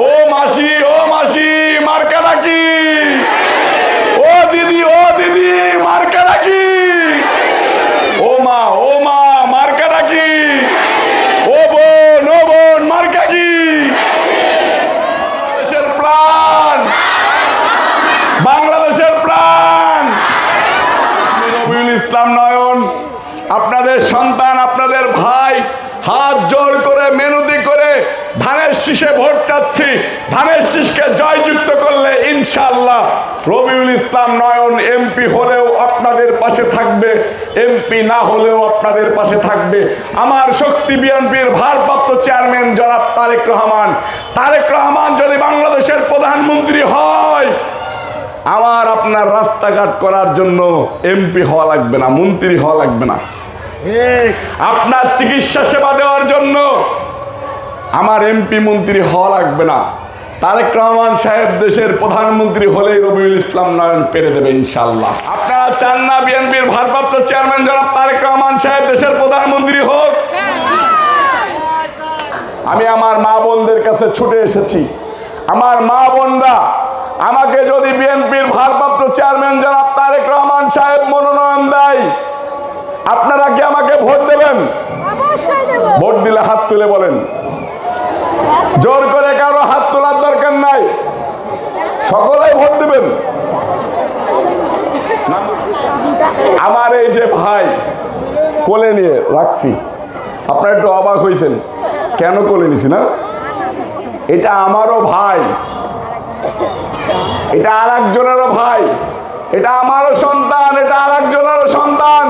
ও মাসি মার্কা নাকি? ও দিদি মার্কা নাকি? ও মা মার্কা নাকি? ও বোন মার্কা কি? বাংলাদেশের প্রাণ, বাংলাদেশের প্রাণ রবিউল ইসলাম নয়ন, আপনাদের সন্তান, আপনাদের ভাই হাত জোর করে মেনতি করে ধানের শীষে ভোট চাচ্ছি। ধানের শীষকে জয়যুক্ত করলে ইনশাআল্লাহ রবিউল ইসলাম নয়ন এমপি হলেও আপনাদের পাশে থাকবে, এমপি না হলেও আপনাদের পাশে থাকবে। আমার শক্তি বিএনপির ভারপ্রাপ্ত চেয়ারম্যান জনাব তারেক রহমান যদি বাংলাদেশের প্রধানমন্ত্রী হয়, আমার আপনার রাস্তাঘাট করার জন্য এমপি হওয়া লাগবে না, মন্ত্রী হওয়া লাগবে না। আপনার চিকিৎসা সেবা দেওয়ার জন্য আমার এমপি মন্ত্রী হওয়া লাগবে না। তারেক রহমান সাহেব দেশের প্রধানমন্ত্রী হলেই রবিউল ইসলাম নয়ন পেরে দেবে ইনশাআল্লাহ। আপনারা চান না বিএনপির ভারপ্রাপ্ত চেয়ারম্যান জনাব তারেক রহমান সাহেব দেশের প্রধানমন্ত্রী হোক? আমি আমার মা বোনদের কাছে ছুটে এসেছি। আমার মা বোনরা আমাকে যদি বিএনপির ভারপ্রাপ্ত চেয়ারম্যান জনাব তারেক রহমান সাহেব মনোনয়ন দেয়, আপনারা কি আমাকে ভোট দেবেন? ভোট দিলে হাত তুলে বলেন। জোর করে কারো হাত তোলার দরকার নাই, সকলেই ভোট দেবেন। আমার এই যে ভাই কোলে নিয়ে রাখছি, আপনারা একটু অবাক হয়েছেন কেন কোলে নিছি না? এটা আমারও ভাই, এটা আর একজনেরও ভাই, এটা আমারও সন্তান, এটা আর একজনেরও সন্তান।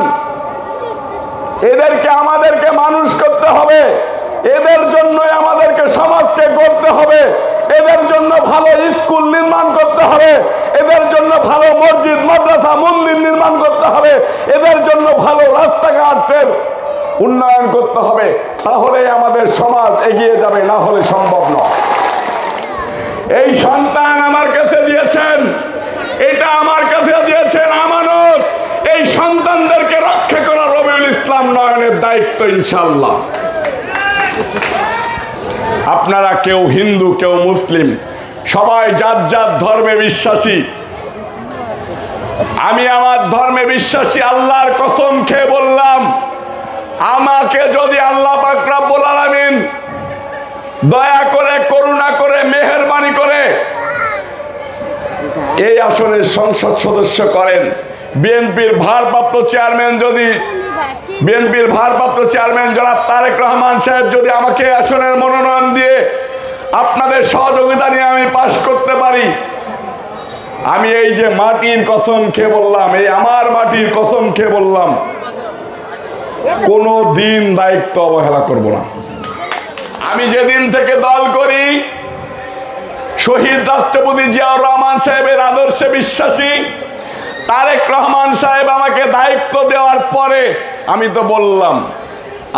এদেরকে আমাদেরকে মানুষ করতে হবে, এদের জন্যই আমাদেরকে সমাজকে গড়তে হবে, এদের জন্য ভালো স্কুল নির্মাণ করতে হবে, এদের জন্য ভালো মসজিদ মাদ্রাসা মন্দির নির্মাণ করতে হবে, এদের জন্য ভালো রাস্তাঘাটের উন্নয়ন করতে হবে। তাহলে আমাদের সমাজ এগিয়ে যাবে, না হলে সম্ভব নয়। এই সন্তান আমার কাছে দিয়েছেন, এটা আমার কাছে দিয়েছেন আমানত। এই সন্তানদেরকে রক্ষা করা রবিউল ইসলাম নয়নের দায়িত্ব ইনশাআল্লাহ। আপনারা কেউ হিন্দু কেউ মুসলিম, সবাই যার যার ধর্মে বিশ্বাসী। আমি আমার ধর্মে বিশ্বাসী। আল্লাহর কসম খেয়ে বললাম, আমাকে যদি আল্লাহ পাক রব্বুল আলামিন দয়া করে, করুণা করে, মেহেরবানি করে এই আসনের সংসদ সদস্য করেন, বিএনপির ভারপ্রাপ্ত চেয়ারম্যান জনাব তারেক রহমান সাহেব যদি আমাকে আসনের মনোনয়ন দিয়ে আপনাদের সহযোগিতা নিয়ে আমি পাশ করতে পারি, আমি এই যে মাটির কসম খেয়ে বললাম, এই আমার মাটির কসম খেয়ে বললাম, কোনো দিন দায়িত্ব অবহেলা করব না। আমি যেদিন থেকে দল করি, শহীদ রাষ্ট্রপতি জিয়াউর রহমান সাহেবের আদর্শে বিশ্বাসী। তারেক রহমান সাহেব আমাকে দায়িত্ব দেওয়ার পরে আমি তো বললাম,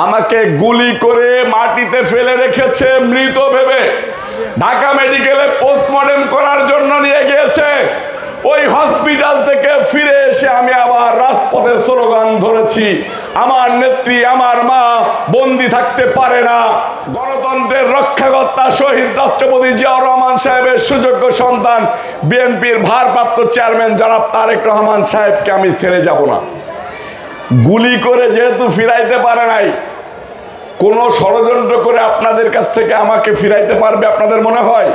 আমাকে গুলি করে মাটিতে ফেলে রেখেছে মৃত ভেবে, ঢাকা মেডিকেলে পোস্টমর্টেম করার জন্য নিয়ে গিয়েছে। ওই হসপিটাল থেকে ফিরে এসে আমি আবার রাজপথে স্লোগান ধরেছি, আমার নেত্রী, আমার মা বন্দী থাকতে পারে না। গণতন্ত্রের রক্ষাকর্তা শহীদ রাষ্ট্রপতি জিয়াউর রহমান সাহেবের সুযোগ্য সন্তান বিএনপির ভারপ্রাপ্ত চেয়ারম্যান জনাব তারেক রহমান সাহেবকে আমি ছেড়ে যাব না। গুলি করে যেহেতু ফিরাইতে পারে নাই, কোন ষড়যন্ত্র করে আপনাদের কাছ থেকে আমাকে ফিরাইতে পারবে আপনাদের মনে হয়?